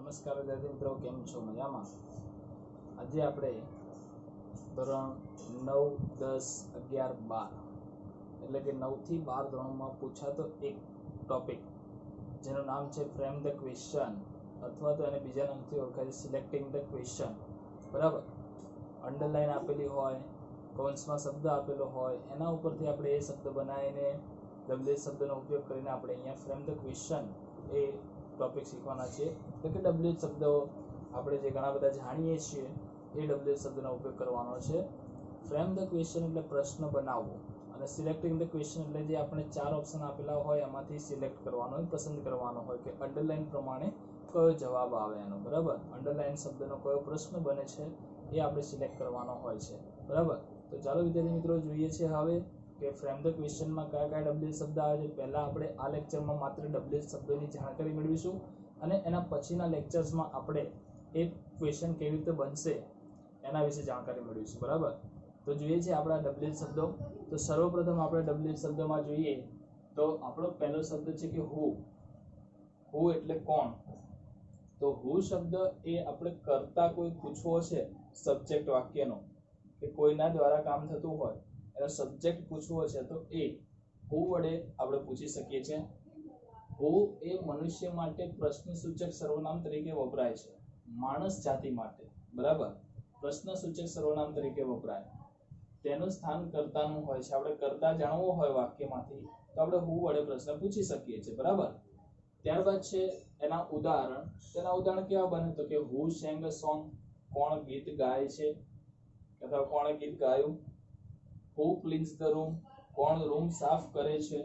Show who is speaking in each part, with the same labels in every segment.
Speaker 1: નમસ્કાર વિદ્યાર્થી મિત્રો, કેમ છો? મજામાં? આજે આપણે ધોરણ 9, 10, 11, 12 એટલે કે 9 થી 12 ધોરણમાં પૂછાતો એક ટોપિક જેનું નામ છે ફ્રેમ ધ ક્વેશ્ચન, અથવા તો એને બીજા નામથી ઓળખાય છે સિલેક્ટિંગ ધ ક્વેશ્ચન. બરાબર, અંડરલાઈન આપેલી હોય, કૌંસમાં શબ્દ આપેલો હોય, એના ઉપરથી આપણે એ શબ્દ બનાવીને ડબલ્યુએચ શબ્દનો ઉપયોગ કરીને આપણે અહીંયા frame the question A topic શીખવાના છે. એટલે કે ડબલ્યુએચ શબ્દો આપણે જે ઘણા બધા જાણીએ છીએ એ ડબલ્યુએચ શબ્દનો ઉપયોગ કરવાનો છે. ફ્રેમ ધ ક્વેશ્ચન એટલે પ્રશ્ન બનાવવો, અને સિલેક્ટિંગ ધ ક્વેશ્ચન એટલે જે આપણે 4 ઓપ્શન આપેલા હોય એમાંથી સિલેક્ટ કરવાનો હોય, પસંદ કરવાનો હોય કે અંડરલાઈન પ્રમાણે કયો જવાબ આવે એનો. બરાબર, અંડરલાઈન શબ્દનો કયો પ્રશ્ન બને છે એ આપણે સિલેક્ટ કરવાનો હોય છે. બરાબર, તો ચાલો વિદ્યાર્થી મિત્રો જોઈએ છે હવે કે ફ્રેમ ધ ક્વેશ્ચનમાં કયા કયા ડબલ્યુએચ શબ્દ આવે છે. પહેલા આપણે આ લેક્ચરમાં માત્ર ડબલ્યુએચ શબ્દની જાણકારી મેળવીશું, અને એના પછીના લેક્ચર્સમાં આપણે એ ક્વેશ્ચન કેવી રીતે બનશે એના વિશે જાણકારી મેળવીશું. બરાબર, તો જોઈએ છે આપણા ડબલ્યુએચ શબ્દો. તો સર્વપ્રથમ આપણે ડબલ્યુએચ શબ્દમાં જોઈએ તો આપણો પહેલો શબ્દ છે કે હુ. હુ એટલે કોણ. તો હુ શબ્દ એ આપણે કરતા કોઈ પૂછવો છે સબ્જેક્ટ વાક્યનો, કે કોઈના દ્વારા કામ થતું હોય એનો સબ્જેક્ટ પૂછવો છે તો એ હુ વડે આપણે પૂછી શકીએ છીએ. હુ એ મનુષ્ય માટે પ્રશ્નસૂચક સર્વનામ તરીકે વપરાય છે, માણસ જાતિ માટે. બરાબર, પ્રશ્નસૂચક સર્વનામ તરીકે વપરાય. તેનું સ્થાન કર્તાનું હોય છે. આપણે કર્તા જાણવો હોય વાક્યમાંથી તો આપણે હુ વડે પ્રશ્ન પૂછી શકીએ છીએ. બરાબર, ત્યારબાદ છે એના ઉદાહરણ. તેના ઉદાહરણ કેવા બને તો કે હુ સેંગ અ સોંગ, કોણ ગીત ગાય છે અથવા કોણે ગીત ગાયું. હુ ક્લીન્સ ધ રૂમ, કોણ રૂમ સાફ કરે છે.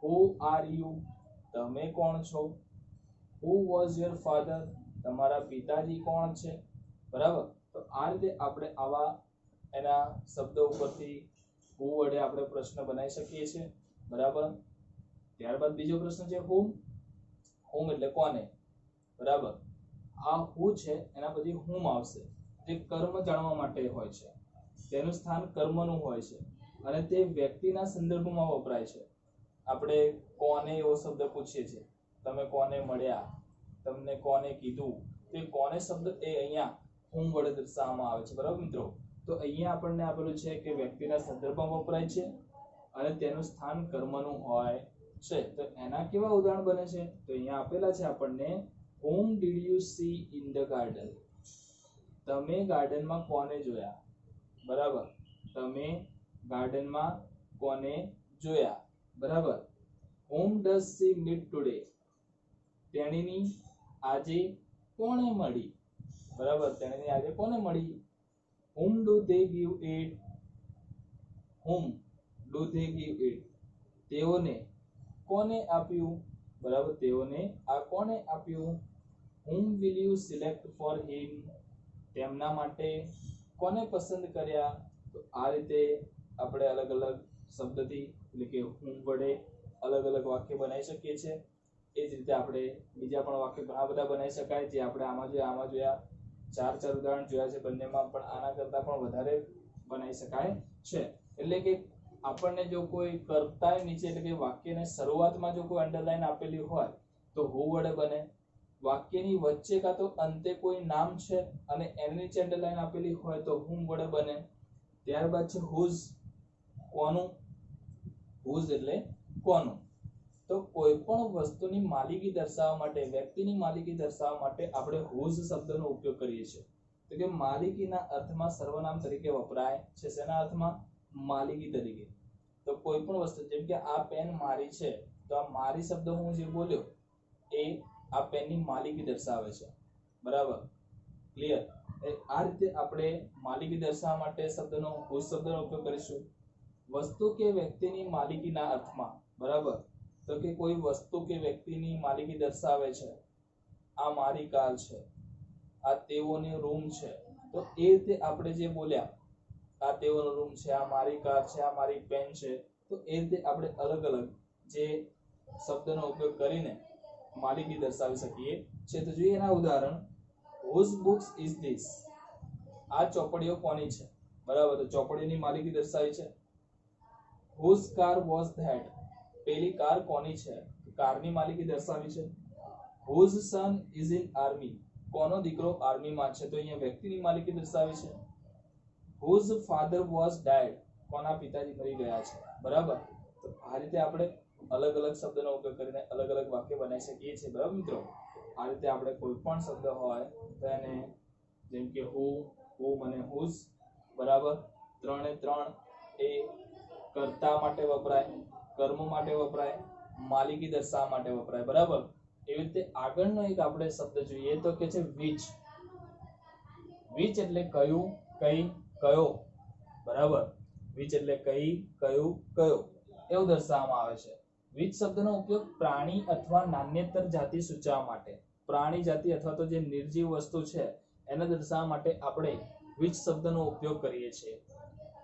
Speaker 1: હુ આર યુ, તમે કોણ છો. હુ વોઝ યોર ફાધર, તમારા પિતાજી કોણ છે. બરાબર, તો આ રીતે આપણે આવા એના શબ્દો ઉપરથી હુ વડે આપણે પ્રશ્ન બનાવી શકીએ છીએ. બરાબર, ત્યારબાદ બીજો પ્રશ્ન છે હુમ. હુમ એટલે કોને. બરાબર, આ હુ છે એના પછી હુમ આવશે, જે કર્મ જાણવા માટે હોય છે. તેનું સ્થાન કર્મનું હોય છે અને તે વ્યક્તિના સંદર્ભમાં વપરાય છે. આપણે કોને એવો શબ્દ પૂછીએ છીએ, તમે કોને મળ્યા, તમને કોને કીધું. તે કોને શબ્દ એ અહીંયા હુમ વડે દર્શાવવામાં આવે છે. બરાબર મિત્રો, તો અહીંયા આપણને આપેલું છે કે વ્યક્તિના સંદર્ભમાં વપરાય છે અને તેનું સ્થાન કર્મનું હોય છે. તો એના કેવા ઉદાહરણ બને છે તો અહીંયા આપેલા છે આપણને. whom did you see in the garden, તમે ગાર્ડનમાં કોને જોયા. બરાબર, તમે ગાર્ડનમાં કોને જોયા. બરાબર, whom does she meet today, તેણીની આજે કોને મળી. બરાબર, તેણીની આજે કોને મળી. whom do they give it, whom do they give it, તેઓને કોને આપ્યું. બરાબર, તેઓને આ કોને આપ્યું. whom will you select for him, તેમના માટે કોને પસંદ કર્યા. તો આ રીતે આપણે અલગ અલગ શબ્દથી એટલે કે whom વડે અલગ અલગ વાક્ય બનાવી શકીએ છીએ. એ જ રીતે આપણે બીજા પણ વાક્ય ઘણા બધા બનાવી શકાય, જે આપણે આમાં જોયા 4 ઉદાહરણ જોયા છે. બંનેમાં પણ આના કરતા પણ વધારે બનાવી શકાય છે. એટલે કે આપણને જો કોઈ કર્તા નીચે એટલે કે વાક્યની શરૂઆતમાં જો કોઈ અંડરલાઈન આપેલી હોય તો હુ વડે બને. વાક્યની વચ્ચે કાં તો અંતે કોઈ નામ છે અને એની નીચે અંડરલાઈન આપેલી હોય તો હુમ વડે બને. ત્યારબાદ છે હુઝ, કોનું. હુઝ એટલે કોનું. તો કોઈ પણ વસ્તુની માલિકી દર્શાવવા માટે, વ્યક્તિની માલિકી દર્શાવવા માટે આપણે હુઝ શબ્દનો ઉપયોગ કરીએ છીએ. તો કે માલિકીના અર્થમાં સર્વનામ તરીકે વપરાય છે. શેના અર્થમાં? માલિકી તરીકે. તો કોઈ પણ વસ્તુ, જેમ કે આ પેન મારી છે, તો આ મારી શબ્દ હું જે બોલ્યો એ આ પેનની માલિકી દર્શાવે છે. બરાબર, ક્લિયર. આ રીતે આપણે માલિકી દર્શાવવા માટે શબ્દનો હુઝ શબ્દનો ઉપયોગ કરીશું. વસ્તુ કે વ્યક્તિની માલિકીના અર્થમાં. બરાબર, તો કે કોઈ વસ્તુ કે વ્યક્તિની માલિકી દર્શાવે છે. આ મારી કાર છે, આ તેઓની રૂમ છે. તો એ રીતે આપણે જે બોલ્યા, આ તેઓનો રૂમ છે, આ મારી કાર છે, આ મારી પેન છે, તો એ રીતે આપણે અલગ અલગ જે શબ્દનો ઉપયોગ કરીને માલિકી દર્શાવી શકીએ છે. તો જોઈએ એના ઉદાહરણ. whose books is this, આ ચોપડીઓ કોની છે. બરાબર, તો ચોપડીની માલિકી દર્શાવી છે. whose car was that, પેલી કાર કોની છે, કારની માલિકી દર્શાવી છે. whose son is in army, કોનો દીકરો આર્મીમાં છે, તો અહીંયા વ્યક્તિની માલિકી દર્શાવી છે. whose father was died, કોના પિતાજી મરી ગયા છે. બરાબર. તો આ રીતે આપણે અલગ અલગ શબ્દનો ઉપયોગ કરીને અલગ અલગ વાક્ય બનાવી શકીએ છીએ. બરાબર મિત્રો. આ રીતે આપણે કોઈ પણ શબ્દ હોય તો એને જેમ કે whom અને whose, બરાબર, ત્રણે ત્રણ એ કર્તા માટે વપરાય, કર્મ માટે વપરાય, માલિકી દર્શાવવા માટે વપરાય. બરાબર. એવી રીતે આગળનો એક આપણે શબ્દ જોઈએ તો કે છે which. which એટલે કયું, કઈ, કયો. બરાબર. which એટલે કઈ, કયું, કયો એવું દર્શાવવામાં આવે છે. which શબ્દનો ઉપયોગ પ્રાણી અથવા નાન્યતર જાતિ સૂચવવા માટે, પ્રાણી જાતિ અથવા તો જે નિર્જીવ વસ્તુ છે એને દર્શાવવા માટે આપણે which શબ્દનો ઉપયોગ કરીએ છીએ.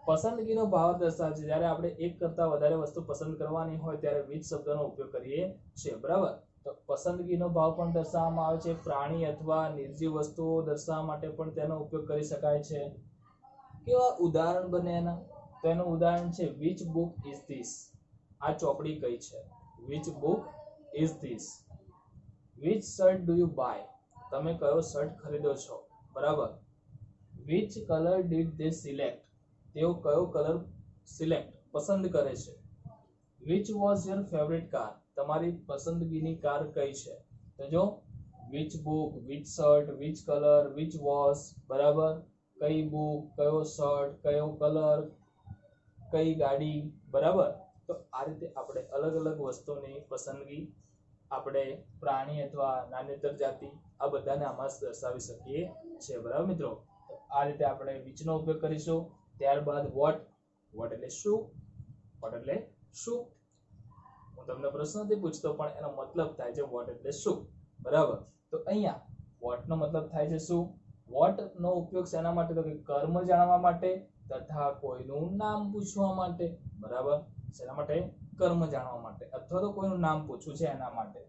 Speaker 1: પસંદગીનો ભાવ દર્શાવે છે. જ્યારે આપણે એક કરતા વધારે વસ્તુ પસંદ કરવાની હોય ત્યારે which શબ્દનો ઉપયોગ કરીએ છીએ. બરાબર. તો પસંદગીનો ભાવ પણ દર્શાવવામાં આવે છે. પ્રાણી અથવા નિર્જીવ વસ્તુઓ દર્શાવવા માટે પણ તેનો ઉપયોગ કરી શકાય છે. કેવા ઉદાહરણ બને એના? તો એનું ઉદાહરણ છે which book is this, આ ચોપડી કઈ છે. which book is this. which shirt do you buy, તમે કયો શર્ટ ખરીદો છો. બરાબર. which color did they select, તેઓ કયો કલર સિલેક્ટ પસંદ કરે છે. which was your favorite car, તમારી પસંદગીની કાર કઈ છે. તો જો which book, which shirt, which color, which was, બરાબર, કઈ બુક, કયો શર્ટ, કયો કલર, કઈ ગાડી. બરાબર. તો આ રીતે આપણે અલગ અલગ વસ્તુની પસંદગી આપણે પ્રાણી અથવા નાન્યતર જાતિ આ બધાને આમાં દર્શાવી શકીએ છીએ. બરાબર મિત્રો. તો આ રીતે આપણે which નો ઉપયોગ કરીશું. ત્યારબાદ what એટલે શું, what એટલે શું. હું તમને પ્રશ્ન નથી પૂછતો પણ એનો મતલબ થાય છે what એટલે શું. બરાબર. તો અહીંયા what નો મતલબ થાય છે શું. what નો ઉપયોગ શેના માટે, તો કે કર્મ જાણવા માટે તથા કોઈનું નામ પૂછવા માટે. બરાબર. શેના માટે? કર્મ જાણવા માટે અથવા તો કોઈનું નામ પૂછવું છે એના માટે.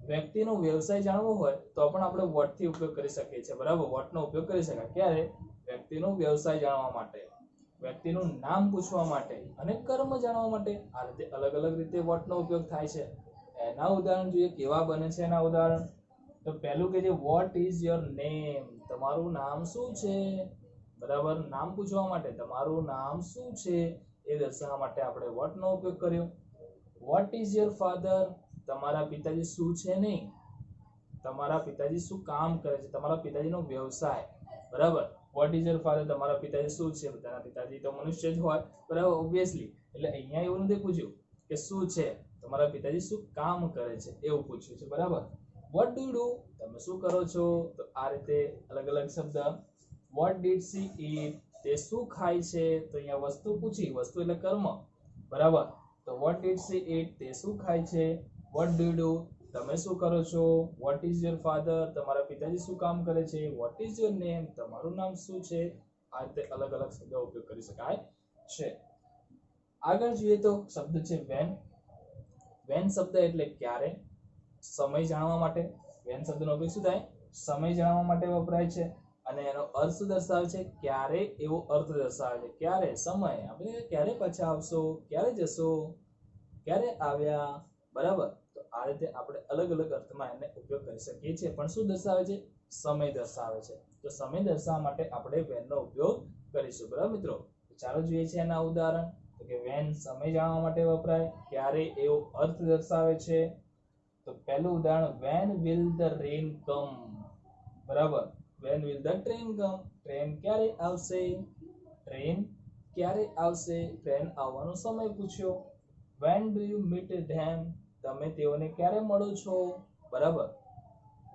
Speaker 1: વ્યક્તિનો વ્યવસાય જાણવો હોય તો પણ આપણે what થી ઉપયોગ કરી શકીએ છીએ. બરાબર. what નો ઉપયોગ કરી શકાય ક્યારે? વ્યક્તિનો વ્યવસાય જાણવા માટે, વ્યક્તિનું નામ પૂછવા માટે અને કર્મ જાણવા માટે. આ રીતે અલગ અલગ રીતે what નો ઉપયોગ થાય છે. એના ઉદાહરણ જોઈએ કેવા બને છે એના ઉદાહરણ. તો પહેલું કે છે what is your name, તમારું નામ શું છે. બરાબર. નામ પૂછવા માટે તમારું નામ શું છે એ દર્શાવવા માટે આપણે what નો ઉપયોગ કર્યો. what is your father, તમારા પિતાજી શું છે નહીં, તમારા પિતાજી શું કામ કરે છે, તમારા પિતાજીનો વ્યવસાય. બરાબર. what is your father, તમારા પિતાજી શું છે. બધાના પિતાજી તો મનુષ્ય જ હોય. બરાબર. ઓબ્વિયસલી. એટલે અહીંયા એવું નથી પૂછ્યું કે શું છે, તમારા પિતાજી શું કામ કરે છે એવું પૂછ્યું છે. બરાબર. what do you do, તમે શું કરો છો. તો આ રીતે અલગ અલગ શબ્દ. what did she eat, તે શું ખાય છે. તો અહીંયા વસ્તુ પૂછી, વસ્તુ એટલે કર્મ. બરાબર. તો what did she eat, તે શું ખાય છે. what do you do, તમે શું કરો છો. what is your father, તમારા પિતાજી શું કામ કરે છે. what is your name, તમારું નામ શું છે. આ રીતે અલગ અલગ શબ્દો ઉપયોગ કરી શકાય છે. આગળ જોઈએ તો શબ્દ છે when. when શબ્દ એટલે ક્યારે, સમય જાણવા માટે. when શબ્દનો ઉપયોગ શું થાય? સમય જાણવા માટે વપરાય છે અને એનો અર્થ શું દર્શાવે છે? ક્યારે એવો અર્થ દર્શાવે છે. ક્યારે? સમય. આપણે ક્યારે પાછા આવશો, ક્યારે જશો, ક્યારે આવ્યા. બરાબર. તો આ રીતે આપણે અલગ અલગ અર્થમાં એને ઉપયોગ કરી શકીએ છીએ. પણ શું દર્શાવે છે? સમય દર્શાવે છે. તો સમય દર્શાવવા માટે આપણે when નો ઉપયોગ કરીશું. બરાબર મિત્રો. ચાલો જોઈએ છે એના ઉદાહરણ. તો કે when સમય જાણવા માટે વપરાય, ક્યારે એવો અર્થ દર્શાવે છે. તો પહેલું ઉદાહરણ when will the rain come. બરાબર. when will the train come, train ક્યારે આવશે. ટ્રેન ક્યારે આવશે, ટ્રેન આવવાનો સમય પૂછ્યો. when do you meet them, તમે તેઓને ક્યારે મળો છો. બરાબર.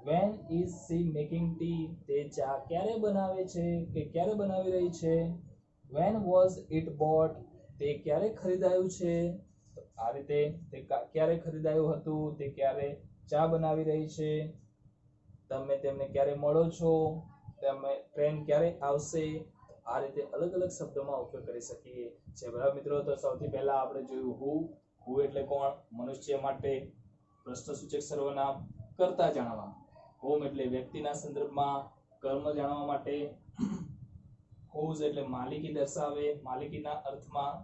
Speaker 1: when is she making tea, તે ચા ક્યારે બનાવે છે કે ક્યારે બનાવી રહી છે. when was it bought, તે ક્યારે ખરીદાયું છે. તો આ રીતે તે ક્યારે ખરીદાયું હતું, તે ક્યારે ચા બનાવી રહી છે. તમે તેમને ક્યારે મળો છો, તમે ટ્રેન ક્યારે આવશે. આ રીતે અલગ અલગ શબ્દોમાં ઉપયોગ કરી શકીએ છીએ. બરાબર મિત્રો. તો સૌથી પહેલા આપણે જોયું who એટલે કોણ, મનુષ્ય માટે પ્રશ્નસૂચક સર્વનામ, કર્તા જાણવા. whom એટલે વ્યક્તિના સંદર્ભમાં, કર્મ જાણવા માટે. whose એટલે માલિકી દર્શાવે, માલિકીના અર્થમાં.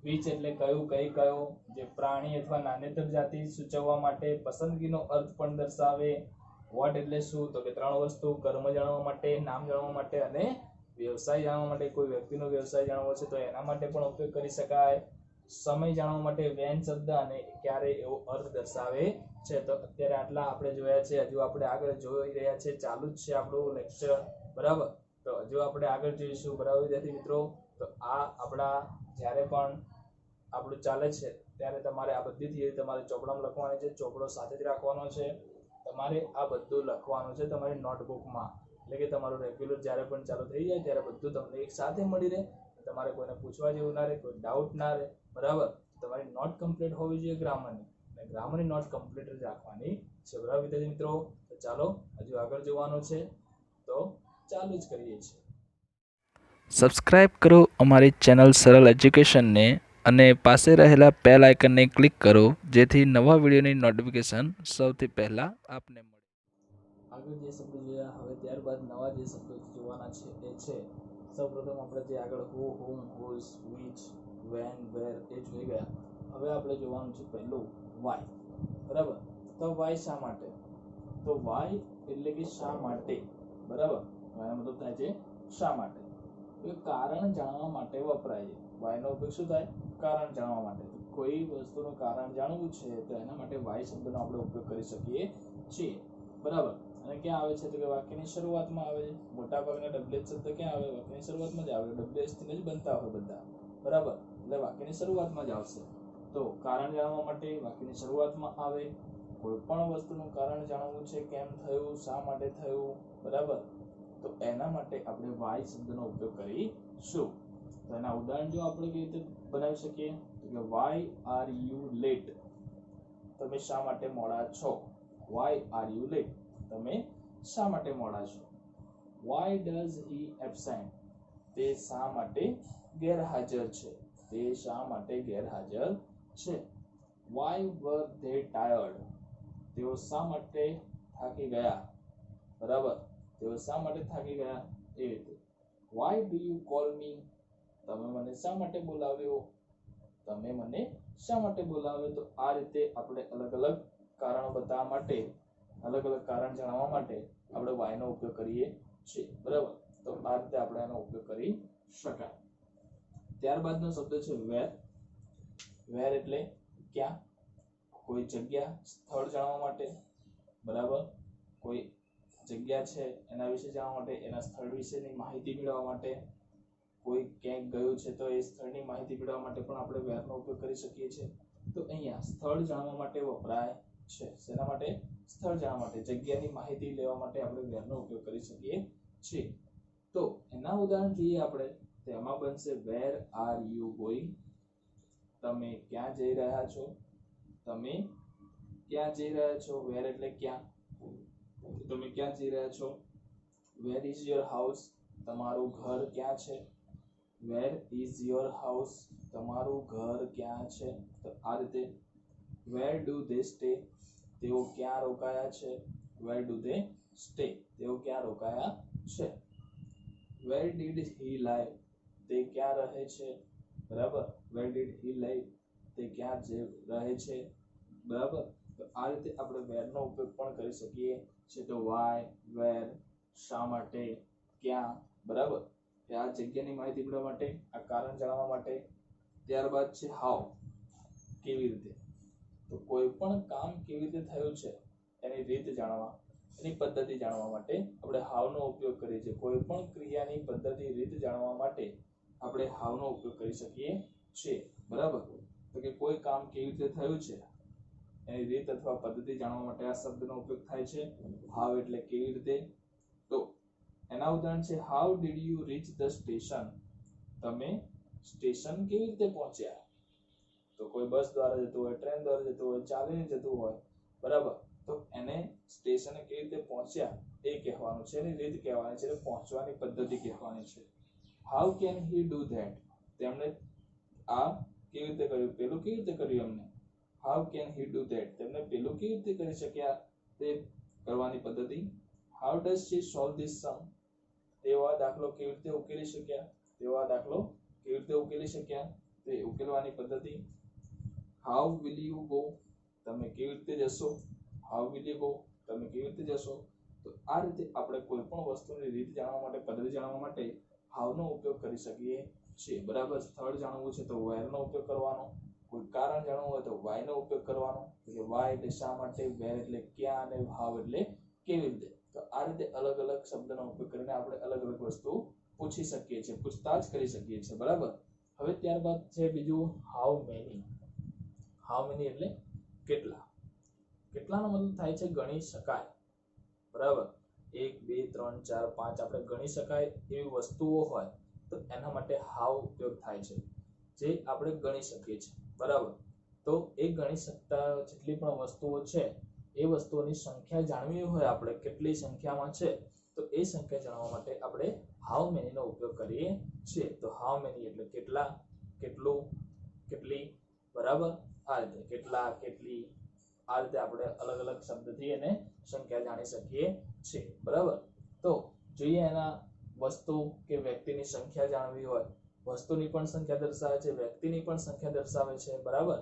Speaker 1: વિચ એટલે કયું, કઈ, કયો, જે પ્રાણી અથવા નાન્યતર જાતિ સૂચવવા માટે પસંદગીનો અર્થ પણ દર્શાવે. વોટ એટલે શું, તો કે 3 વસ્તુ: કર્મ જાણવા માટે, નામ જાણવા માટે અને વ્યવસાય જાણવા માટે. કોઈ વ્યક્તિનો વ્યવસાય જાણવો છે તો એના માટે પણ ઉપયોગ કરી શકાય. સમય જાણવા માટે વેન શબ્દ અને ક્યારે એવો અર્થ દર્શાવે છે. તો અત્યારે આટલા આપણે જોયા છે. હજુ આપણે આગળ જોઈ રહ્યા છે, ચાલુ જ છે આપણું લેક્ચર, બરાબર. તો હજુ આપણે આગળ જોઈશું, બરાબર વિદ્યાર્થી મિત્રો. તો આ આપણા જ્યારે પણ આપણું ચાલે છે ત્યારે તમારે આ બધી થિયરી તમારે ચોપડામાં લખવાની છે. ચોપડો સાથે જ રાખવાનો છે. તમારે આ બધું લખવાનું છે તમારી નોટબુકમાં, એટલે કે તમારું રેગ્યુલર જ્યારે પણ ચાલુ થઈ જાય ત્યારે બધું તમને એક સાથે મળી રહે. તમારે કોઈને પૂછવા જેવું ના રહે, કોઈ ડાઉટ ના રહે, બરાબર. તમારી નોટ કમ્પ્લીટ હોવી જોઈએ ગ્રામરની, અને ગ્રામરની નોટ કમ્પ્લીટ જ રાખવાની છે, બરાબર વિદ્યાર્થી મિત્રો. તો ચાલો હજુ આગળ જોવાનું છે, તો ચાલુ જ કરીએ છીએ.
Speaker 2: સબસ્ક્રાઇબ કરો અમારી ચેનલ સરળ એજ્યુકેશનને અને પાસે રહેલા બેલ આઇકનને ક્લિક કરો, જેથી નવા વિડીયોની નોટિફિકેશન સૌથી પહેલાં આપને મળે.
Speaker 1: આગળ જે શબ્દો જોયા, હવે ત્યારબાદ નવા જે શબ્દો જોવાના છે એ છે, સૌપ્રથમ આપણે જે આગળ હુ, હુમ, હુઝ, વિચ, વેન, વેર એ જોઈ ગયા. હવે આપણે જોવાનું છે પહેલું વાય, બરાબર. તો વાય શા માટે? તો વાય એટલે કે શા માટે, બરાબર. એનો મતલબ થાય છે શા માટે. તો કારણ જાણવા માટે વપરાય છે. વાયનો ઉપયોગ શું થાય? કારણ જાણવા માટે. કોઈ વસ્તુનું કારણ જાણવું છે તો એના માટે વાય શબ્દનો આપણે ઉપયોગ કરી શકીએ છીએ, બરાબર. અને ક્યાં આવે છે તો કે વાક્યની શરૂઆતમાં આવે છે. મોટાભાગના ડબલ્યુએચ શબ્દ ક્યાં આવે? વાક્યની શરૂઆતમાં જ આવે. ડબલ્યુએચ થી જ બનતા હોય બધા, બરાબર. એટલે વાક્યની શરૂઆતમાં જ આવશે. તો કારણ જાણવા માટે વાક્યની શરૂઆતમાં આવે. કોઈ પણ વસ્તુનું કારણ જાણવું છે, કેમ થયું, શા માટે થયું, બરાબર. તો એના માટે આપણે વાય શબ્દનો ઉપયોગ કરીશું. તો એના ઉદાહરણ જો આપણે કેવી રીતે બનાવી શકીએ તો કે વાય આર યુ લેટ, તમે શા માટે મોડા છો. વાય આર યુ લેટ, તમે શા માટે મોડા છો. વાય ડઝ હી એબસેન્ટ, તે શા માટે ગેરહાજર છે. તે શા માટે ગેરહાજર છે. વાય વર ધે ટાયર્ડ, તેઓ શા માટે થાકી ગયા, બરાબર. તેઓ શા માટે થાકી ગયા, એ રીતે. વાય ડુ યુ કોલ મી, તમે મને શા માટે બોલાવ્યો. તમે મને શા માટે બોલાવ્યો. તો આ રીતે આપણે અલગ અલગ કારણો બતાવવા માટે, અલગ અલગ કારણ જાણવા માટે આપણે વાય નો ઉપયોગ કરીએ છીએ, બરાબર. તો આ રીતે આપણે આનો ઉપયોગ કરી શકાય. ત્યારબાદનો શબ્દ છે વેર. વેર એટલે ક્યાં, કોઈ જગ્યા, સ્થળ જાણવા માટે, બરાબર. કોઈ જગ્યા છે એના વિશે જાણવા માટે, એના સ્થળ વિશેની માહિતી મેળવવા માટે. કોઈ ક્યાંક ગયું છે તો એ સ્થળની માહિતી મેળવવા માટે પણ આપણે વેરનો ઉપયોગ કરી શકીએ છીએ. તો અહીંયા સ્થળ જાણવા માટે વપરાય છે. શેના માટે? સ્થળ જાણવા માટે, જગ્યાની માહિતી લેવા માટે આપણે વેરનો ઉપયોગ કરી શકીએ છીએ. તો એના ઉદાહરણ જોઈએ આપણે, તો એમાં બનશે વેર આર યુ ગોઈંગ, તમે ક્યાં જઈ રહ્યા છો. તમે ક્યાં જઈ રહ્યા છો. વેર એટલે ક્યાં, તમે ક્યાં જઈ રહ્યા છો. વેર ઇઝ યોર હાઉસ, તમારું ઘર ક્યાં છે. વેર ઇઝ યોર હાઉસ, તમારું ઘર ક્યાં છે. તો આ રીતે. વેર ડુ ધે સ્ટે, તેઓ ક્યાં રોકાયા છે. વેર ડુ ધે સ્ટે, તેઓ ક્યાં રોકાયા છે. વેર ડીડ હી લાઈવ, તે ક્યાં રહે છે, બરાબર. વેર ડીડ હી લાઈવ, તે ક્યાં રહે છે, બરાબર. તો આ રીતે આપણે વેરનો ઉપયોગ પણ કરી શકીએ છીએ. તો વાય, વેર, શા માટે, ક્યાં, બરાબર. આ જગ્યાની માહિતી મેળવવા માટે, આ કારણ જાણવા માટે. ત્યારબાદ છે હાઉ, કેવી રીતે. તો કોઈ પણ કામ કેવી રીતે થયું છે એની રીત જાણવા, એની પદ્ધતિ જાણવા માટે આપણે હાઉ નો ઉપયોગ કરીએ છીએ. કોઈ પણ ક્રિયાની પદ્ધતિ, રીત જાણવા માટે આપણે હાઉ નો ઉપયોગ કરી શકીએ છીએ, બરાબર. તો કે કોઈ કામ કેવી રીતે થયું છે એની રીત અથવા પદ્ધતિ જાણવા માટે આ શબ્દનો ઉપયોગ થાય છે. હાઉ એટલે કેવી રીતે. તો એના ઉદાહરણ છે how did you reach the station, તમે સ્ટેશન કેવી રીતે પહોંચ્યા. તો કોઈ બસ દ્વારા જતું હોય, ટ્રેન દ્વારા જતું હોય, ચાલીને જતું હોય, બરાબર. તો એને સ્ટેશને કેવી રીતે પહોંચ્યા એ કહેવાનું છે, એની રીત કહેવાની છે, પહોંચવાની પદ્ધતિ કહેવાની છે. How can he do that, તેમણે આ કેવી રીતે કર્યું, પેલું કેવી રીતે કર્યું એમને. How can he do that, તેમને પેલું કેવી રીતે કરી શક્યા, તે કરવાની પદ્ધતિ. How does she solve this sum, તેઓ આ દાખલો કેવી રીતે ઉકેલી શક્યા, તેઓ આ દાખલો કેવી રીતે ઉકેલી શક્યા. તે ઉકેલવાની પદ્ધતિ હાઉ વિલ યુ ગો, તમે કેવી રીતે જશો, હાઉ વિલ યુ ગો, તમે કેવી રીતે જશો. તો આ રીતે આપણે કોઈ પણ વસ્તુની રીત જાણવા માટે, પદ્ધતિ જાણવા માટે હાઉ નો ઉપયોગ કરી શકીએ છીએ. બરાબર. સ્થળ જાણવું છે તો વેર નો ઉપયોગ કરવાનો, કોઈ કારણ જાણવું હોય તો વાય નો ઉપયોગ કરવાનો. કે વાય એટલે શા માટે, વેર એટલે ક્યાં, અને હાઉ એટલે કેવી રીતે. તો આ રીતે અલગ અલગ શબ્દનો ઉપયોગ કરીને આપણે અલગ અલગ વસ્તુ પૂછી શકીએ છીએ, પૂછતાછ કરી શકીએ છીએ. બરાબર. હવે ત્યારબાદ છે બીજું હાઉ મેની. હાઉ મેની એટલે કેટલા. કેટલાનો મતલબ થાય છે ગણી શકાય. બરાબર. 1 2 3 4 5 આપણે ગણી શકાય એવી વસ્તુઓ હોય તો એના માટે હાઉ ઉપયોગ થાય છે, જે આપણે ગણી શકીએ છીએ. બરાબર. તો એ ગણી શકતા જેટલી પણ વસ્તુઓ છે એ વસ્તુઓની સંખ્યા જાણવી હોય આપણે કેટલી સંખ્યામાં છે, તો એ સંખ્યા જાણવા માટે આપણે હાઉ મેની નો ઉપયોગ કરીએ છીએ. તો હાઉ મેની એટલે કેટલા, કેટલું, કેટલી. બરાબર. આ રીતે કેટલા, કેટલી, આ રીતે આપણે અલગ અલગ શબ્દથી એને સંખ્યા જાણી શકીએ છીએ. બરાબર. તો જોઈએ એના વસ્તુ કે વ્યક્તિની સંખ્યા જાણવી હોય, વસ્તુની પણ સંખ્યા દર્શાવે છે, વ્યક્તિની પણ સંખ્યા દર્શાવે છે. બરાબર.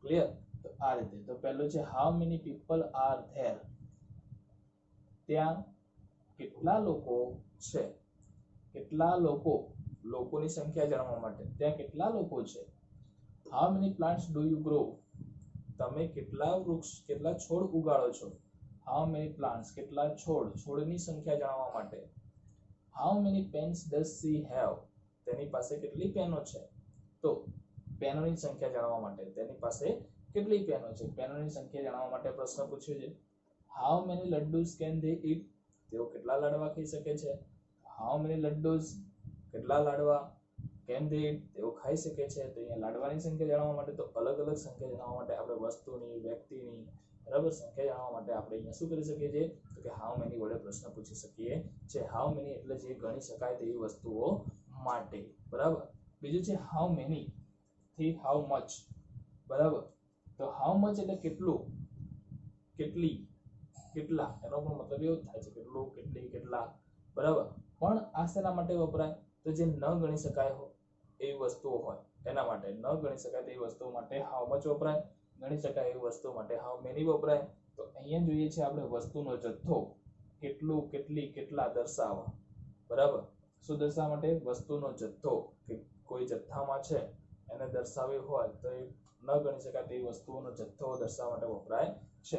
Speaker 1: ક્લિયર. તો આ રીતે. તો પહેલું છે how many people are there. ત્યાં કેટલા લોકો છે. કેટલા લોકો, લોકોની સંખ્યા જાણવા માટે ત્યાં કેટલા લોકો છે. How many plants do you grow. તમે કેટલા વૃક્ષ, કેટલા છોડ ઉગાડો છો. હાઉ મેની પ્લાન્ટ્સ, કેટલા છોડ, છોડની સંખ્યા જાણવા માટે. How many pens does she have. તેની પાસે કેટલી પેનો છે. તો પેનોની સંખ્યા જાણવા માટે તેની પાસે કેટલી પેનો છે, પેનોની સંખ્યા જાણવા માટે પ્રશ્ન પૂછ્યો છે. How many laddus can they ઈટ. તેઓ કેટલા લાડવા ખાઈ શકે છે. હાઉ મેની લડ્ડુસ, કેટલા લાડવા, કેન ધે ઈટ, તેઓ ખાઈ શકે છે. તો અહીંયા લાડવાની સંખ્યા જાણવા માટે, તો અલગ અલગ સંખ્યા જાણવા માટે આપણે વસ્તુની, વ્યક્તિની, બરાબર, સંખ્યા જાણવા માટે આપણે અહીંયા શું કરી શકીએ છીએ, તો કે હાઉ મેની વડે પ્રશ્ન પૂછી શકીએ છે. હાઉ મેની એટલે જે ગણી શકાય તેવી વસ્તુઓ માટે. બરાબર. બીજું છે હાઉ મેની થી હાઉ મચ. બરાબર. તો હાઉ મચ એટલે કેટલું, કેટલી, કેટલા, એનો પણ મતલબ એવો થાય છે કેટલું, કેટલી, કેટલા. બરાબર. પણ આ શેના માટે વપરાય, તો જે ન ગણી શકાય એવી વસ્તુઓ હોય એના માટે. ન ગણી શકાય તેવી વસ્તુઓ માટે હાઉ મચ વપરાય, ગણી શકાય એવી વસ્તુઓ માટે હાઉ મેની વપરાય. તો અહીંયા જોઈએ છે આપણે વસ્તુનો જથ્થો, કેટલું, કેટલી, કેટલા દર્શાવવા. બરાબર. શું દર્શાવવા માટે, વસ્તુનો જથ્થો, કે કોઈ જથ્થામાં છે એને દર્શાવી હોય તો એ ન ગણી શકાય તેવી વસ્તુઓનો જથ્થો દર્શાવવા માટે વપરાય છે.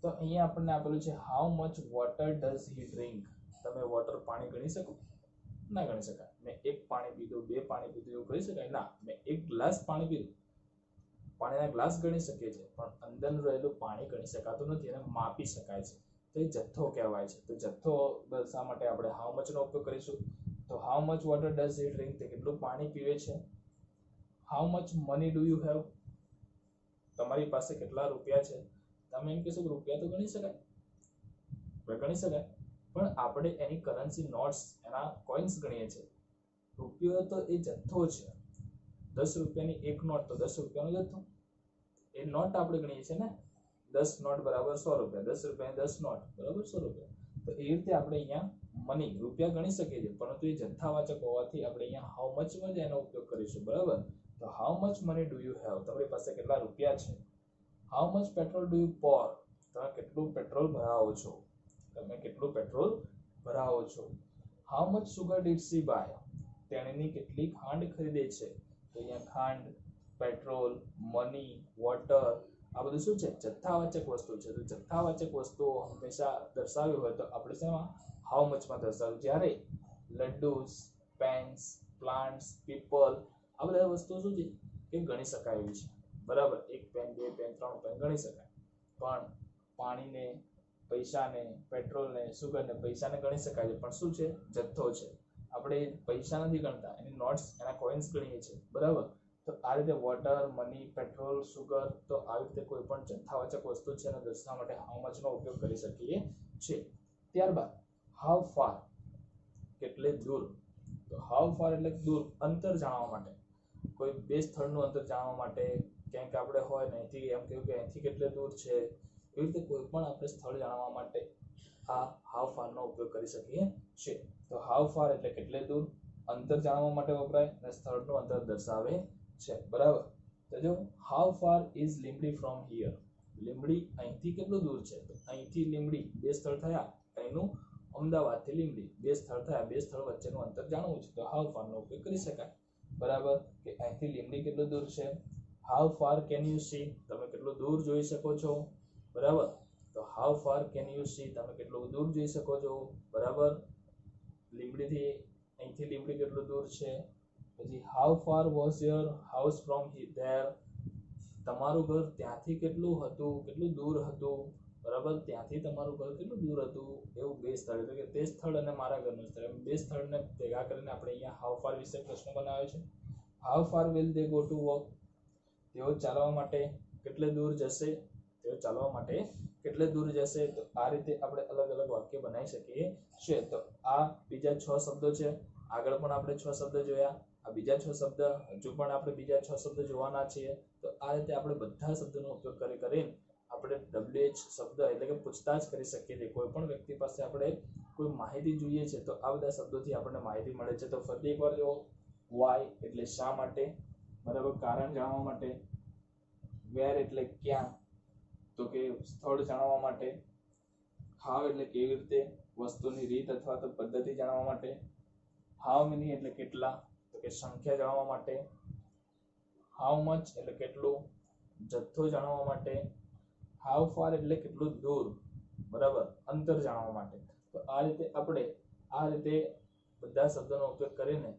Speaker 1: તો અહીંયા આપણને આપેલું છે how much water does he drink. તમે વોટર, પાણી ગણી શકો, ના ગણી શકાય. મેં 1 પાણી પીધું, 2 પાણી પીધું એવું કહી શકાય ના. મેં 1 ગ્લાસ પાણી પીધું, પાણીના ગ્લાસ ગણી શકીએ છીએ પણ અંદરનું રહેલું પાણી ગણી શકાતું નથી, એને માપી શકાય છે, તો એ જથ્થો કહેવાય છે. તો જથ્થો દર્શાવવા માટે આપણે હાઉ મચ નો ઉપયોગ કરીશું. તો how much water does he drink, તે કેટલું પાણી પીવે છે. How much money do you have. તમારી પાસે કેટલા રૂપિયા છે. તમે એમ કહેશો કે રૂપિયા તો ગણી શકાય, ગણી શકાય, પણ આપણે એની કરન્સી, નોટ્સ, એના કોઇન્સ ગણીએ છીએ. રૂપિયો તો એ જથ્થો છે. 10 રૂપિયાની 1 નોટ તો 10 રૂપિયાનો જથ્થો, એ નોટ આપણે ગણીએ છીએ ને. 10 નોટ બરાબર 100 રૂપિયા, 10 રૂપિયાની 10 નોટ બરાબર 100 રૂપિયા. તો એ રીતે આપણે અહીંયા મની, રૂપિયા ગણી શકીએ છીએ, પરંતુ એ જથ્થાવાચક હોવાથી આપણે અહીંયા હાઉ મચ માં જ એનો ઉપયોગ કરીશું. બરાબર. તો how much money do you have, તમારી પાસે કેટલા રૂપિયા છે. How much petrol do you પોર, તમે કેટલું પેટ્રોલ ભરાવો છો, તમે કેટલું પેટ્રોલ ભરાવો છો. How much sugar did she buy, તેણીની કેટલી ખાંડ ખરીદે છે. તો અહીંયા ખાંડ, પેટ્રોલ, મની, વોટર, આ બધું શું છે, જથ્થાવાચક વસ્તુ છે. તો જથ્થાવાચક વસ્તુઓ હંમેશા દર્શાવી હોય તો આપણે શેમાં, હાઉ મચમાં દર્શાવ્યું. જ્યારે લડ્ડુસ, પેન્સ, પ્લાન્ટ્સ, પીપલ, આ બધા વસ્તુઓ શું છે એ ગણી શકાય એવી છે. બરાબર. 1 પેન, 2 પેન, 3 પેન ગણી શકાય, પણ પાણીને, પૈસાને, પેટ્રોલને, સુગરને, પૈસાને ગણી શકાય છે, પણ શું છે, જથ્થો છે. આપણે પૈસા નથી ગણતા, એની નોટ્સ, એના કોઇન્સ ગણીએ છીએ. બરાબર. તો આ રીતે વોટર, મની, પેટ્રોલ, સુગર, તો આવી રીતે કોઈ પણ જથ્થાવાચક વસ્તુ છે એને દર્શાવવા માટે હાઉ મચ નો ઉપયોગ કરી શકીએ છીએ. ત્યારબાદ હાઉ ફાર, કેટલે દૂર. તો હાઉ ફાર એટલે દૂર, અંતર જાણવા માટે. કોઈ 2 સ્થળનું અંતર જાણવા માટે, ક્યાંક આપણે હોય ને અહીંથી એમ કહ્યું કે અહીંથી કેટલે દૂર છે, એવી રીતે કોઈ પણ આપણે સ્થળ જાણવા માટે આ હાઉ ફાર નો ઉપયોગ કરી શકીએ છીએ. તો હાઉ ફાર એટલે કેટલે દૂર, અંતર જાણવા માટે વપરાય અને સ્થળનું અંતર દર્શાવે છે બરાબર. તો જો how far is Limbdi from here, Limbdi અહીંથી કેટલું દૂર છે, તો અહીંથી લીંબડી બે સ્થળ થયા, અહીંનું અમદાવાદથી લીંબડી બે સ્થળ થયા, બે સ્થળ વચ્ચેનું અંતર જાણવું છે તો હાઉ ફાર નો ઉપયોગ કરી શકાય બરાબર. કે અહીંથી લીંબડી કેટલું દૂર છે, how far can you C, તમે કેટલું દૂર જોઈ શકો છો બરાબર. તો how far can you C, તમે કેટલું દૂર જોઈ શકો છો બરાબર. લીંબડીથી અહીંથી લીંબડી કેટલું દૂર છે. પછી how far was your house from there, તમારું ઘર ત્યાંથી કેટલું હતું, કેટલું દૂર હતું બરાબર. ત્યાંથી તમારું ઘર કેટલું દૂર હતું, એવું બે સ્થળ એટલે કે તે સ્થળ અને મારા ઘરનું સ્થળ એમ બે સ્થળને ભેગા કરીને આપણે અહીંયા હાઉ ફાર વિશે પ્રશ્ન બનાવ્યો છે. How far will they go to work, તેઓ ચાલવા માટે કેટલે દૂર જશે, તેઓ ચાલવા માટે કેટલે દૂર જશે. તો આ રીતે આપણે અલગ અલગ વાક્ય બનાવી શકીએ છીએ. તો આ બીજા 6 શબ્દો છે, આગળ પણ આપણે 6 શબ્દ જોયા, આ બીજા 6 શબ્દ, હજુ પણ આપણે બીજા 6 શબ્દ જોવાના છીએ. તો આ રીતે આપણે બધા શબ્દોનો ઉપયોગ કરીને આપણે WH શબ્દ એટલે કે પૂછતાછ કરી શકીએ છીએ. કોઈ પણ વ્યક્તિ પાસે આપણે કોઈ માહિતી જોઈએ છે તો આ બધા શબ્દોથી આપણને માહિતી મળે છે. તો ફરી એકવાર જો વાય એટલે શા માટે બરાબર, કારણ જાણવા માટે, વેર એટલે ક્યાં તો કે સ્થળ જાણવા માટે, હાઉ એટલે કેવી રીતે વસ્તુની રીત અથવા તો પદ્ધતિ જાણવા માટે, હાઉ મેની એટલે કેટલા તો કે સંખ્યા જાણવા માટે, હાઉ મચ એટલે કેટલું જથ્થો જાણવા માટે, હાઉ ફાર એટલે કેટલું દૂર બરાબર અંતર જાણવા માટે. તો આ રીતે આપણે આ રીતે બધા શબ્દોનો ઉપયોગ કરીને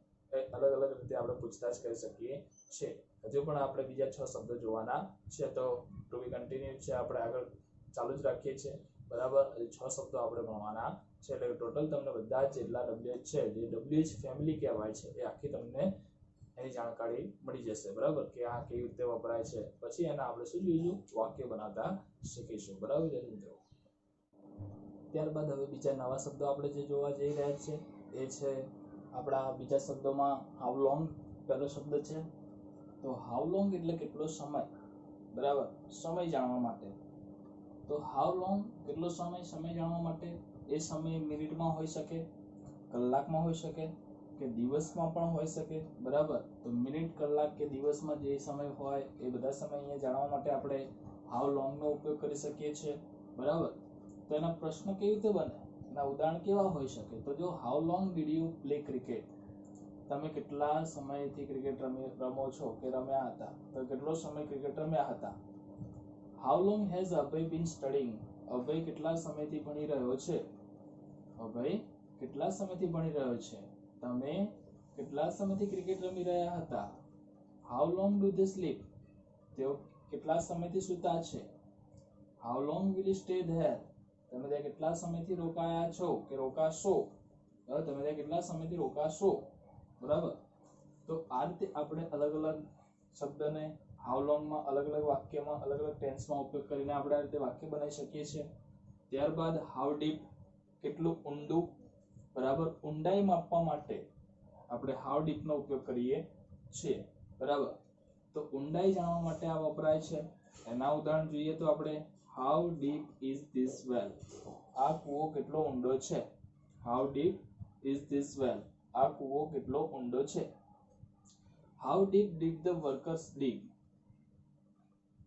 Speaker 1: અલગ અલગ રીતે આપણે પૂછતાછ કરી શકીએ છીએ. હજુ પણ આપણે બીજા 6 શબ્દો જોવાના છે તો ટુ બી કન્ટિન્યુ છે, આપણે આગળ ચાલુ જ રાખીએ છીએ બરાબર. હજુ 6 શબ્દો આપણે ભણવાના છે એટલે ટોટલ તમને બધા જેટલા WH છે, જે WH ફેમિલી કહેવાય છે એ આખી તમને એની જાણકારી મળી જશે બરાબર, કે આ કેવી રીતે વપરાય છે. પછી એના આપણે શું જોઈશું, વાક્ય બનાવતા શીખીશું બરાબર મિત્રો. ત્યારબાદ હવે બીજા નવા શબ્દો આપણે જે જોવા જઈ રહ્યા છે એ છે આપણા બીજા શબ્દોમાં હાઉ લોંગ પહેલો શબ્દ છે. તો હાઉ લોંગ એટલે કેટલો સમય બરાબર, સમય જાણવા માટે. તો હાઉ લોંગ કેટલો સમય, સમય જાણવા માટે એ સમય મિનિટમાં હોઈ શકે, કલાકમાં હોઈ શકે કે દિવસમાં પણ હોઈ શકે બરાબર. તો મિનિટ, કલાક કે દિવસમાં જે સમય હોય એ બધા સમય અહીંયા જાણવા માટે આપણે હાઉ લોંગ નો ઉપયોગ કરી શકીએ છીએ બરાબર. તો એના પ્રશ્ન કેવી રીતે બને, એના ઉદાહરણ કેવા હોઈ શકે. તો જો how long did you play cricket, તમે કેટલા સમયથી ક્રિકેટ રમો છો કે રમ્યા હતા, તો કેટલો સમય ક્રિકેટ રમ્યા હતા. How long has Abhay been studying, Abhay કેટલા સમયથી ભણી રહ્યો છે, અભય કેટલા સમયથી ભણી રહ્યો છે. તમે કેટલા સમયથી ક્રિકેટ રમી રહ્યા હતા. How long do they sleep, તેઓ કેટલા સમયથી સૂતા છે. How long will you stay there, તમે ત્યાં કેટલા સમયથી રોકાયા છો કે રોકાશો, તમે ત્યાં કેટલા સમયથી રોકાશો બરાબર. તો આ રીતે આપણે અલગ અલગ શબ્દને હાઉ લોંગમાં અલગ અલગ વાક્યમાં અલગ અલગ ટેન્સમાં ઉપયોગ કરીને આપણે આ રીતે વાક્ય બનાવી શકીએ છીએ. ત્યારબાદ હાઉ ડીપ કેટલું ઊંડું બરાબર, ઊંડાઈ માપવા માટે આપણે હાઉ ડીપ નો ઉપયોગ કરીએ છીએ બરાબર. તો ઊંડાઈ જાણવા માટે આ વપરાય છે. એના ઉદાહરણ જોઈએ તો આપણે how deep is this well, આ કૂવો કેટલો ઊંડો છે. How deep is this well, આ કૂવો કેટલો ઊંડો છે. How deep did the workers dig,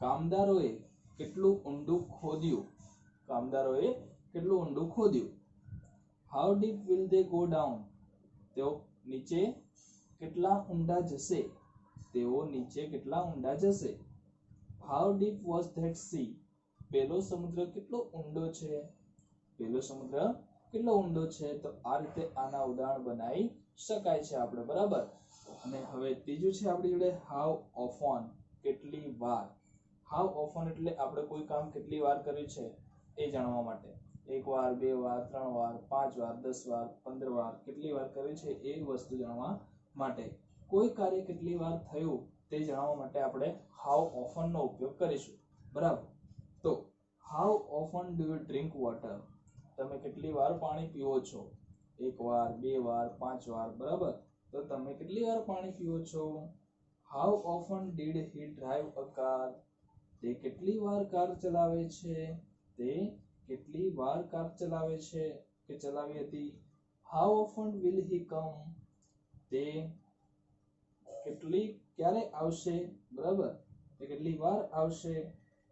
Speaker 1: કામદારોએ કેટલું ઊંડું ખોદ્યું, કામદારોએ કેટલું ઊંડું ખોદ્યું. How deep will they go down, તેઓ નીચે કેટલા ઊંડા જશે, તેઓ નીચે કેટલા ઊંડા જશે. How deep was that she, પેલો સમુદ્ર કેટલો ઊંડો છે, પેલો સમુદ્ર કેટલો ઊંડો છે. તો આ રીતે આના ઉદાહરણ બનાવી શકાય છે આપણે બરાબર. અને હવે ત્રીજું છે આપણી જોડે હાઉ ઓફન, કેટલી વાર. હાઉ ઓફન એટલે આપણે કોઈ કામ કેટલી વાર કર્યું છે એ જાણવા માટે. 1 વાર, 2 વાર, 3 વાર, 5 વાર, 10 વાર, 15 વાર કેટલી વાર કર્યું છે એ વસ્તુ જાણવા માટે. કોઈ કાર્ય કેટલી વાર થયું તે જાણવા માટે આપણે હાઉ ઓફન નો ઉપયોગ કરીશું બરાબર. તો how often do you drink water, તમે કેટલી વાર પાણી પીવો છો. 1 વાર, 2 વાર, 5 વાર બરાબર. તો તમે કેટલી વાર પાણી પીવો છો. How often did he drive a car, તે કેટલી વાર કાર ચલાવે છે, તે કેટલી વાર કાર ચલાવે છે કે ચલાવી હતી. હાઉ ઓફન વિલ હી કમ, તે ક્યારે આવશે, બરાબર, તો કેટલી વાર આવશે.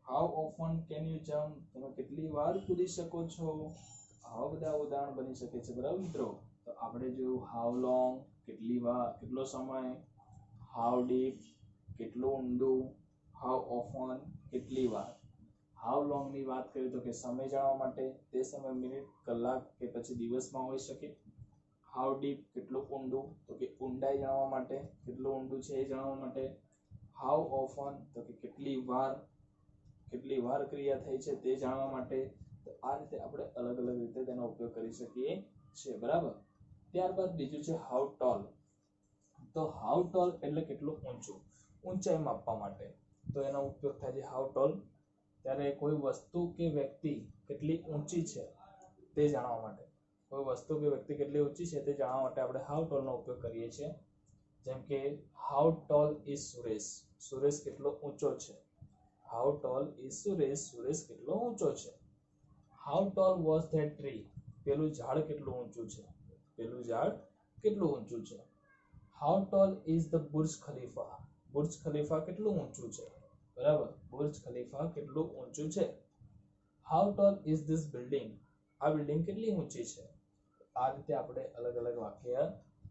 Speaker 1: How often can you jump, તમે કેટલી વાર કૂદી શકો છો. આવા બધા ઉદાહરણ બની શકે છે, બરાબર મિત્રો. તો આપણે જોયું હાઉ લોંગ, કેટલી વાર, કેટલો સમય, હાઉ ડીપ, કેટલું ઊંડું, હાઉ ઓફન, કેટલી વાર. હાઉ લોંગ ની વાત કરીએ તો કે સમય જાણવા માટે, તે સમય મિનિટ, કલાક કે પછી દિવસમાં હોઈ શકે. હાઉ ડીપ, કેટલું ઊંડું, તો કે ઊંડાઈ જાણવા માટે, કેટલું ઊંડું છે એ જાણવા માટે. હાઉ ઓફન, તો કે કેટલી વાર ક્રિયા થઈ છે તે જાણવા માટે. તો આ રીતે આપણે અલગ અલગ રીતે તેનો ઉપયોગ કરી શકીએ છીએ, બરાબર. ત્યારબાદ બીજું છે હાઉ ટોલ. તો હાઉ ટોલ એટલે કેટલું ઊંચું, ઊંચાઈ માપવા માટે. તો એનો ઉપયોગ થાય છે હાઉ ટોલ. ત્યારે કોઈ વસ્તુ કે વ્યક્તિ કેટલી ઊંચી છે તે જાણવા માટે, કોઈ વસ્તુ કે વ્યક્તિ કેટલી ઊંચી છે તે જાણવા માટે આપણે હાઉ ટોલ નો ઉપયોગ કરીએ છીએ. જેમ કે how tall is Suresh, Suresh કેટલો ઊંચો છે. How tall is Suresh, Suresh કેટલો ઊંચો છે. How tall was that tree, પેલું ઝાડ કેટલું ઊંચું છે, પેલું ઝાડ કેટલું ઊંચું છે. How tall is the Burj Khalifa, Burj Khalifa કેટલું ઊંચું છે, બરાબર, બુર્જ ખલીફા કેટલું ઊંચું છે. How tall is this building, આ બિલ્ડિંગ કેટલી ઊંચી છે. આ રીતે આપણે અલગ અલગ વાક્ય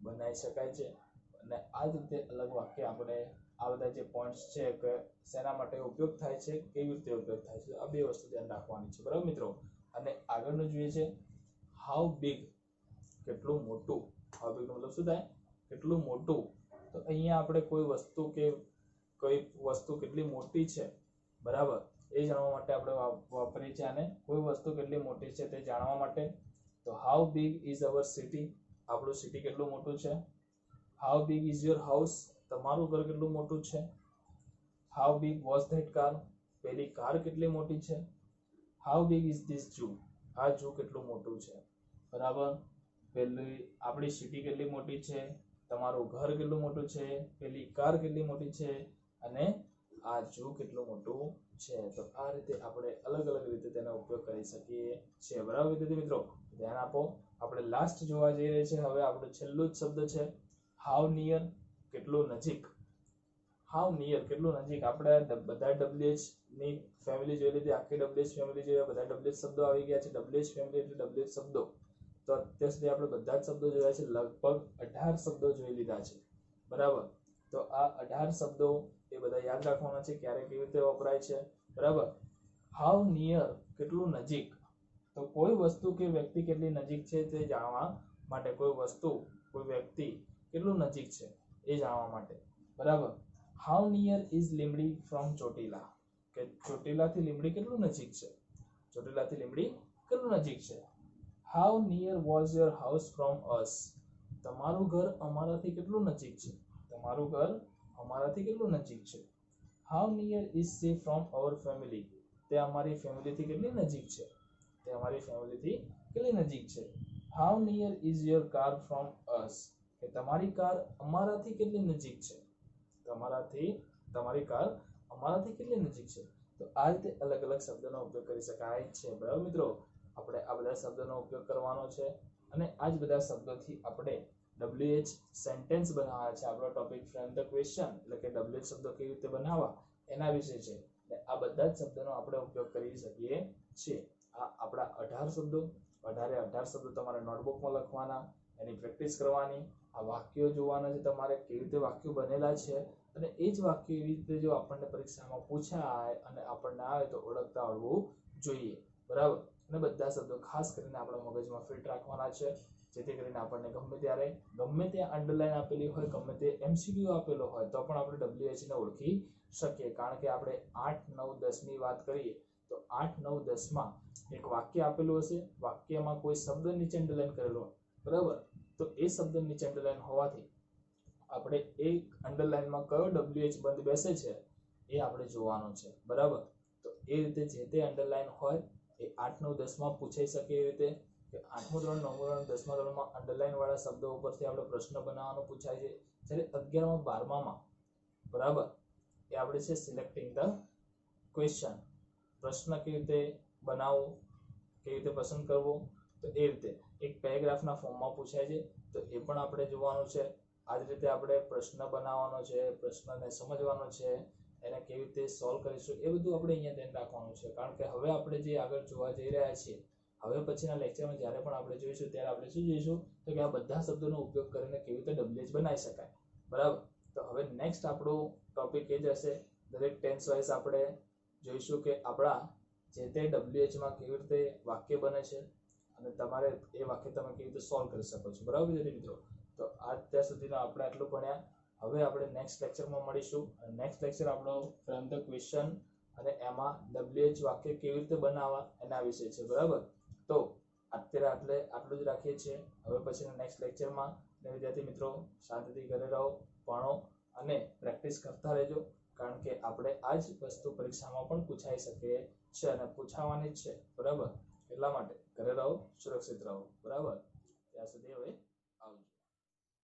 Speaker 1: બનાવી શકાય છે. અને આ જ રીતે અલગ વાક્ય આપણે આ બધા જે પોઈન્ટ્સ છે કે શેના માટે ઉપયોગ થાય છે, કેવી રીતે ઉપયોગ થાય છે, આ બે વસ્તુ ધ્યાન રાખવાની છે, બરાબર મિત્રો. અને આગળનું જોઈએ છે હાઉ બિગ, કેટલું મોટું. હાઉ બિગ નો મતલબ શું થાય, કેટલું મોટું. તો અહીંયા આપણે કોઈ વસ્તુ કે કોઈ વસ્તુ કેટલી મોટી છે, બરાબર, એ જાણવા માટે આપણે વાપરીએ છીએ આને. કોઈ વસ્તુ કેટલી મોટી છે તે જાણવા માટે. તો how big is our city, આપણું સિટી કેટલું મોટું છે. How big is your house, તમારું ઘર કેટલું મોટું છે. How big was that car, પેલી કાર કેટલી મોટી છે. How big is this zoo, આ ઝૂ કેટલું મોટું છે, બરાબર. પેલી આપણી સિટી કેટલી મોટી છે, તમારું ઘર કેટલું મોટું છે, પેલી કાર કેટલી મોટી છે, અને આ ઝૂ કેટલું મોટું છે. તો આ રીતે આપણે અલગ અલગ રીતે તેનો ઉપયોગ કરી શકીએ છીએ, બરાબર વિદ્યાર્થી મિત્રો. ધ્યાન આપો. આપણે લાસ્ટ જોવા જઈ રહ્યા છે હવે. આપણું છેલ્લું જ શબ્દ છે હાઉ નિયર, કેટલું નજીક. હાઉ નિયર, કેટલું નજીક. આપણે બધા WH ની ફેમિલી જોઈ લીધી, આખી WH ફેમિલી જોઈ, બધા WH શબ્દો આવી ગયા છે. WH ફેમિલી એટલે WH શબ્દો. તો અત્યાર સુધી આપણે બધા જ શબ્દો જોયા છે, લગભગ 18 શબ્દો જોઈ લીધા છે, બરાબર. તો આ 18 શબ્દો એ બધા યાદ રાખવાના છે, ક્યારે કેવી રીતે વપરાય છે, બરાબર. હાઉ નિયર, કેટલું નજીક. તો કોઈ વસ્તુ કે વ્યક્તિ કેટલી નજીક છે તે જાણવા માટે, કોઈ વસ્તુ કોઈ વ્યક્તિ કેટલું નજીક છે એ જાણવા માટે, બરાબર. How near is Limdi from Chotila, કે ચોટીલાથી લીમડી કેટલું નજીક છે, ચોટીલાથી લીમડી કેટલું નજીક છે. How near was your house from us, તમારું ઘર અમારાથી કેટલું નજીક છે, તમારું ઘર અમારાથી કેટલું નજીક છે. How near is she from our family, તે અમારી ફેમિલીથી કેટલી નજીક છે, તે અમારી ફેમિલીથી કેટલી નજીક છે. How near is your car from us, કે તમારી કાર અમારાથી કેટલી નજીક છે, તમારી કાર અમારાથી કેટલી નજીક છે. તો આ રીતે અલગ અલગ શબ્દોનો ઉપયોગ કરી શકાય છે, બરાબર મિત્રો. આપણે આ બધા શબ્દોનો ઉપયોગ કરવાનો છે અને આ જ બધા શબ્દોથી આપણે WH સેન્ટેન્સ બનાવવા છે. આપણો ટોપિક ફ્રેમ ધ ક્વેશ્ચન, એટલે કે WH શબ્દો કેવી રીતે બનાવવા એના વિશે છે. આ બધા જ શબ્દોનો આપણે ઉપયોગ કરી શકીએ છીએ. આ આપણા 18 શબ્દો, 18 શબ્દો તમારે નોટબુકમાં લખવાના, એની પ્રેક્ટિસ કરવાની. આ વાક્યો જોવાના છે તમારે, કેવી રીતે વાક્યો બનેલા છે, અને એ જ વાક્ય એવી રીતે જો આપણને પરીક્ષામાં પૂછાય અને આપણને આવે તો ઓળખતા આવડવું જોઈએ, બરાબર. અને બધા શબ્દો ખાસ કરીને આપણા મગજમાં ફિટ રાખવાના છે, જેથી કરીને આપણને ગમે ત્યારે ગમે ત્યાં અંડરલાઈન આપેલી હોય, ગમે તે MCQ આપેલો હોય તો પણ આપણે WH ને ઓળખી શકીએ. કારણ કે આપણે 8, 9, 10 ની વાત કરીએ તો 8, 9, 10 માં એક વાક્ય આપેલું હશે, વાક્યમાં કોઈ શબ્દ નીચે અંડરલાઈન કરેલો હોય, બરાબર. તો એ શબ્દ નીચે અંડરલાઈન હોવાથી આપણે એક અંડરલાઈનમાં કયો WH બંધ બેસે છે એ આપણે જોવાનું છે, બરાબર. તો એ રીતે જે તે અંડરલાઈન હોય એ 8, 9, 10 માં પૂછાઈ શકે એ રીતે, કે 8મું ધોરણ, 9મું ધોરણ, 10મા ધોરણમાં અંડરલાઈન વાળા શબ્દો ઉપરથી આપણે પ્રશ્ન બનાવવાનો પૂછાય છે. જ્યારે 11મા 12મામાં, બરાબર, એ આપણે છે સિલેક્ટિંગ ધ ક્વેશ્ચન, પ્રશ્ન કેવી રીતે બનાવવો, કેવી રીતે પસંદ કરવો. તો એ રીતે એક પેરેગ્રાફના ફોર્મમાં પૂછાય છે, તો એ પણ આપણે જોવાનું છે. આ જ રીતે આપણે પ્રશ્ન બનાવવાનો છે, પ્રશ્નને સમજવાનો છે, એને કેવી રીતે સોલ્વ કરીશું એ બધું આપણે અહીંયા ધ્યાન રાખવાનું છે. કારણ કે હવે આપણે જે આગળ જોવા જઈ રહ્યા છીએ, હવે પછીના લેક્ચરમાં જ્યારે પણ આપણે જોઈશું ત્યારે આપણે શું જોઈશું તો કે આ બધા શબ્દોનો ઉપયોગ કરીને કેવી રીતે WH બનાવી શકાય. બરાબર. તો હવે નેક્સ્ટ આપણો ટોપિક એ જ હશે. દરેક ટેન્સ વાઇઝ આપણે જોઈશું કે આપણા જે તે WH માં કેવી રીતે વાક્ય બને છે અને તમારે એ વાક્ય તમે કેવી રીતે સોલ્વ કરી શકો છો. બરાબર વિદ્યાર્થી મિત્રો. તો અત્યાર સુધીનો આપણે આટલું ભણ્યા. હવે આપણે નેક્સ્ટ લેક્ચરમાં મળીશું. નેક્સ્ટ લેક્ચર આપણો ફ્રેમ ધ ક્વેશ્ચન અને એમાં WH વાક્ય કેવી રીતે બનાવવા એના વિશે છે. બરાબર. તો અત્યારે આટલું જ રાખીએ છીએ. હવે પછીના નેક્સ્ટ લેક્ચરમાં વિદ્યાર્થી મિત્રો શાંતિથી ઘરે રહો, ભણો અને પ્રેક્ટિસ કરતા રહેજો. કારણ કે આપણે આ જ વસ્તુ પરીક્ષામાં પણ પૂછાઈ શકે છે અને પૂછાવાની જ છે. બરાબર. એટલા માટે ઘરે રહો, સુરક્ષિત રહો. બરાબર. ત્યાં સુધી હવે